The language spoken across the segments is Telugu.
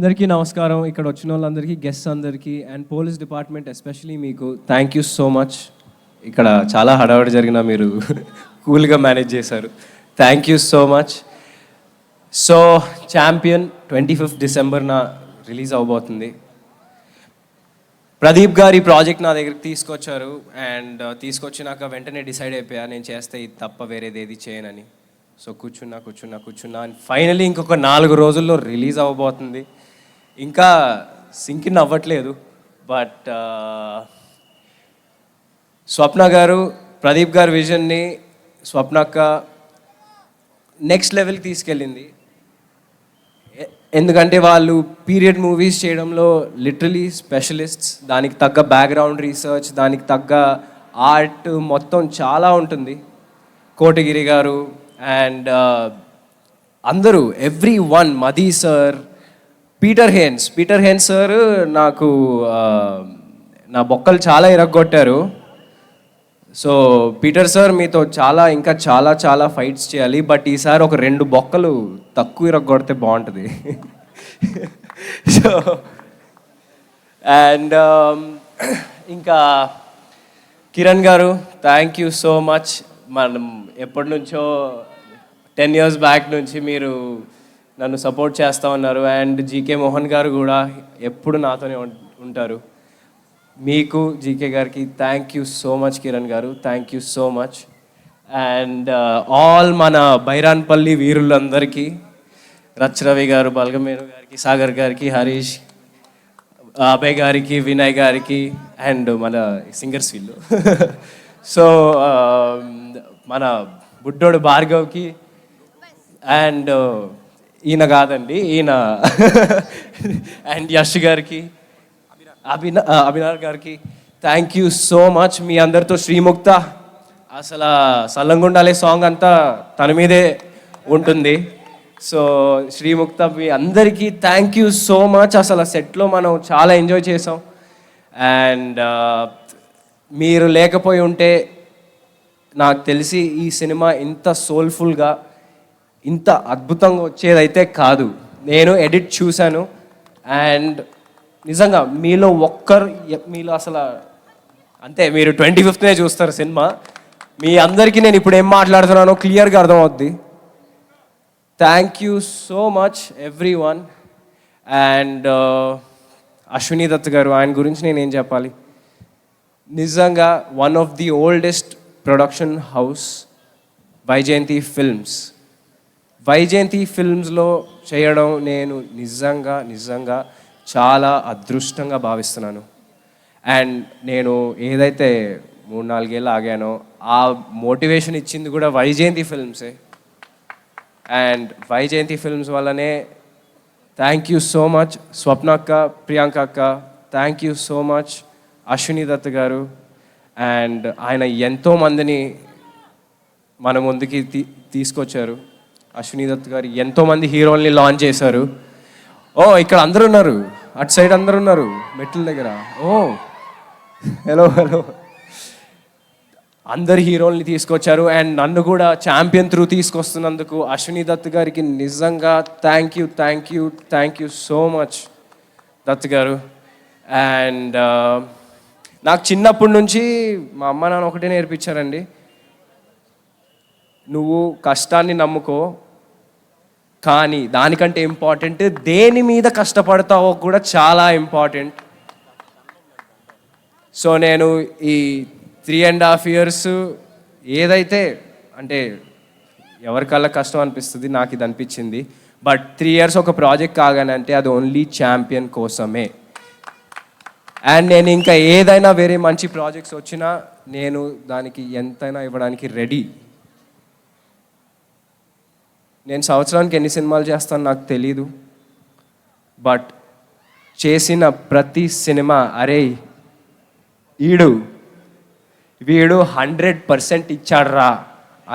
అందరికీ నమస్కారం. ఇక్కడ వచ్చిన వాళ్ళందరికీ, గెస్ట్స్ అందరికీ అండ్ పోలీస్ డిపార్ట్మెంట్ ఎస్పెషలీ మీకు థ్యాంక్ యూ సో మచ్. ఇక్కడ చాలా హడావిడి జరిగిన మీరు కూల్గా మేనేజ్ చేశారు. Thank you so much. So champion 25th డిసెంబర్న రిలీజ్ అవబోతుంది. ప్రదీప్ గారు ఈ ప్రాజెక్ట్ నా దగ్గరికి తీసుకొచ్చారు అండ్ తీసుకొచ్చినాక వెంటనే డిసైడ్ అయిపోయా నేను చేస్తే ఇది తప్ప వేరేది ఏది చేయనని. సో కూర్చున్నా అండ్ ఫైనలీ ఇంకొక 4 రోజుల్లో రిలీజ్ అవ్వబోతుంది. ఇంకా సింకిన్ అవ్వట్లేదు. బట్ స్వప్న గారు, ప్రదీప్ గారి విజన్ని స్వప్నక్క నెక్స్ట్ లెవెల్కి తీసుకెళ్ళింది. ఎందుకంటే వాళ్ళు పీరియడ్ మూవీస్ చేయడంలో లిటరలీ స్పెషలిస్ట్స్. దానికి తగ్గ బ్యాక్గ్రౌండ్ రీసెర్చ్, దానికి తగ్గ ఆర్ట్ మొత్తం చాలా ఉంటుంది. కోటగిరి గారు అండ్ అందరూ everyone, Madhi sir, Peter Haynes sir నాకు నా బొక్కలు చాలా ఇరగ్గొట్టారు. సో పీటర్ సార్ మీతో ఇంకా చాలా ఫైట్స్ చేయాలి. బట్ ఈసారి ఒక 2 బొక్కలు తక్కువ ఇరగ్గొడితే బాగుంటుంది. సో అండ్ ఇంకా Kiran garu thank you so much. మనం ఎప్పటి నుంచో 10 years బ్యాక్ నుంచి మీరు నన్ను సపోర్ట్ చేస్తూ ఉన్నారు. అండ్ జీకే మోహన్ గారు కూడా ఎప్పుడు నాతోనే ఉంటారు. మీకు జీకే గారికి thank you so much. Kiran garu thank you so much. And all మన బైరాన్పల్లి వీరులందరికీ, రవి గారు, బల్గమేరు గారికి, సాగర్ గారికి, హరీష్, అభయ్ గారికి, వినయ్ గారికి అండ్ మన సింగర్స్ వీళ్ళు. సో మన బుడ్డోడు భార్గవ్కి అండ్ ఈయన అండ్ యష్ గారికి, అభినార్ గారికి థ్యాంక్ యూ సో మచ్. మీ అందరితో శ్రీముక్త అసలు సల్లంగుండాలే సాంగ్ అంతా తన మీదే ఉంటుంది. సో శ్రీముక్త మీ అందరికీ థ్యాంక్ యూ సో మచ్. అసలు సెట్లో మనం చాలా ఎంజాయ్ చేసాం. అండ్ మీరు లేకపోయి ఉంటే నాకు తెలిసి ఈ సినిమా ఇంత సోల్ఫుల్గా, ఇంత అద్భుతంగా వచ్చేదైతే కాదు. నేను ఎడిట్ చూశాను అండ్ నిజంగా మీలో అసలు అంతే, మీరు 25th చూస్తారు సినిమా. మీ అందరికీ నేను ఇప్పుడు ఏం మాట్లాడుతున్నానో క్లియర్గా అర్థమవుద్ది. Thank you so much everyone. And Ashwini Dutt garu, ఆయన గురించి నేనేం చెప్పాలి. నిజంగా one of the oldest production house Vyjayanthi ఫిల్మ్స్లో చేయడం నేను నిజంగా చాలా అదృష్టంగా భావిస్తున్నాను. అండ్ నేను ఏదైతే 3-4 ఏళ్ళు ఆగానో ఆ మోటివేషన్ ఇచ్చింది కూడా వైజయంతి ఫిల్మ్సే. అండ్ వైజయంతి ఫిల్మ్స్ వల్లనే థ్యాంక్ యూ సో మచ్ స్వప్న అక్క, ప్రియాంక అక్క, thank you so much Ashwini Dutt గారు. అండ్ ఆయన ఎంతోమందిని మన ముందుకి తీసుకొచ్చారు. అశ్విని దత్ గారు ఎంతోమంది హీరోల్ని లాంచ్ చేశారు. ఇక్కడ అందరూ ఉన్నారు, అటు సైడ్ అందరూ ఉన్నారు మెట్ల దగ్గర. హలో అందరు హీరోల్ని తీసుకొచ్చారు. అండ్ నన్ను కూడా ఛాంపియన్ త్రూ తీసుకొస్తున్నందుకు అశ్విని దత్ గారికి నిజంగా thank you so much Dutt గారు. అండ్ నాకు చిన్నప్పటి నుంచి మా అమ్మ నాన్న ఒకటే నేర్పించారండి, నువ్వు కష్టాన్ని నమ్ముకో, కానీ దానికంటే ఇంపార్టెంట్ దేని మీద కష్టపడతావో కూడా చాలా ఇంపార్టెంట్. సో నేను ఈ 3.5 years ఏదైతే అంటే ఎవరికల్లా కష్టం అనిపిస్తుంది, నాకు ఇది అనిపించింది. బట్ 3 years ఒక ప్రాజెక్ట్ కాగానంటే అది ఓన్లీ ఛాంపియన్ కోసమే. అండ్ నేను ఇంకా ఏదైనా వేరే మంచి ప్రాజెక్ట్స్ వచ్చినా నేను దానికి ఎంతైనా ఇవ్వడానికి రెడీ. నేను సంవత్సరానికి ఎన్ని సినిమాలు చేస్తాను నాకు తెలీదు. బట్ చేసిన ప్రతి సినిమా అరే వీడు 100% ఇచ్చాడ్రా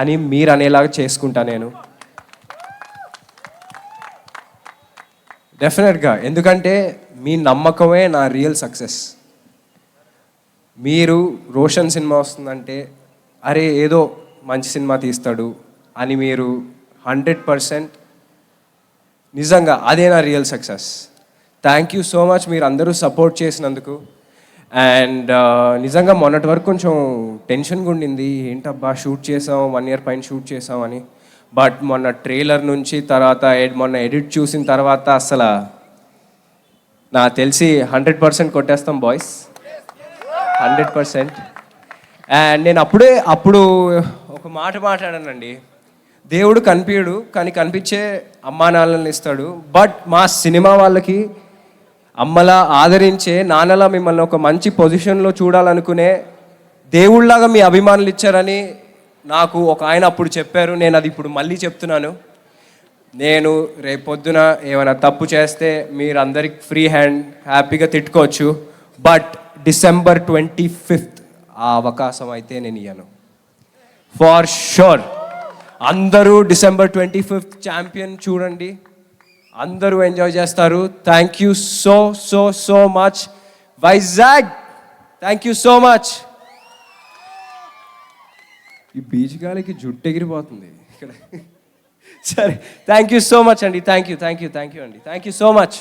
అని మీరు అనేలాగా చేసుకుంటా నేను డెఫినెట్గా. ఎందుకంటే మీ నమ్మకమే నా రియల్ సక్సెస్. మీరు రోషన్ సినిమా వస్తుందంటే అరే ఏదో మంచి సినిమా తీస్తాడు అని మీరు 100% నిజంగా అదే నా real success. Thank you so much మీరు అందరూ సపోర్ట్ చేసినందుకు. అండ్ నిజంగా మొన్నటి వరకు కొంచెం టెన్షన్గా ఉండింది, ఏంటబ్బా షూట్ చేసాం 1 year పైన షూట్ చేసాం అని. బట్ మొన్న ట్రైలర్ నుంచి తర్వాత మొన్న ఎడిట్ చూసిన తర్వాత అసలు నాకు తెలిసి 100% కొట్టేస్తాం బాయ్స్, 100%. అండ్ నేను అప్పుడు ఒక మాట మాట్లాడానండి, దేవుడు కనిపించడు కానీ కనిపించే అమ్మా నాన్నలను ఇస్తాడు. బట్ మా సినిమా వాళ్ళకి అమ్మలా ఆదరించే, నాన్నలా మిమ్మల్ని ఒక మంచి పొజిషన్లో చూడాలనుకునే దేవుళ్ళలాగా మీ అభిమానులు ఇచ్చారని నాకు ఒక ఆయన అప్పుడు చెప్పారు. నేను అది ఇప్పుడు మళ్ళీ చెప్తున్నాను. నేను రేపొద్దున ఏమైనా తప్పు చేస్తే మీరు అందరికి ఫ్రీ హ్యాండ్ హ్యాపీగా తిట్టుకోవచ్చు. బట్ December 25th ఆ అవకాశం అయితే నేను ఇయ్యను ఫార్ షూర్. అందరూ December 25th ఛాంపియన్ చూడండి, అందరూ ఎంజాయ్ చేస్తారు. Thank you so so so much Vizag, thank you so much. ఈ బీచ్ గాలికి జుట్టు ఎగిరిపోతుంది ఇక్కడ. సరే, థ్యాంక్ యూ సో మచ్ అండి, థ్యాంక్ యూ అండి, థ్యాంక్ యూ సో మచ్.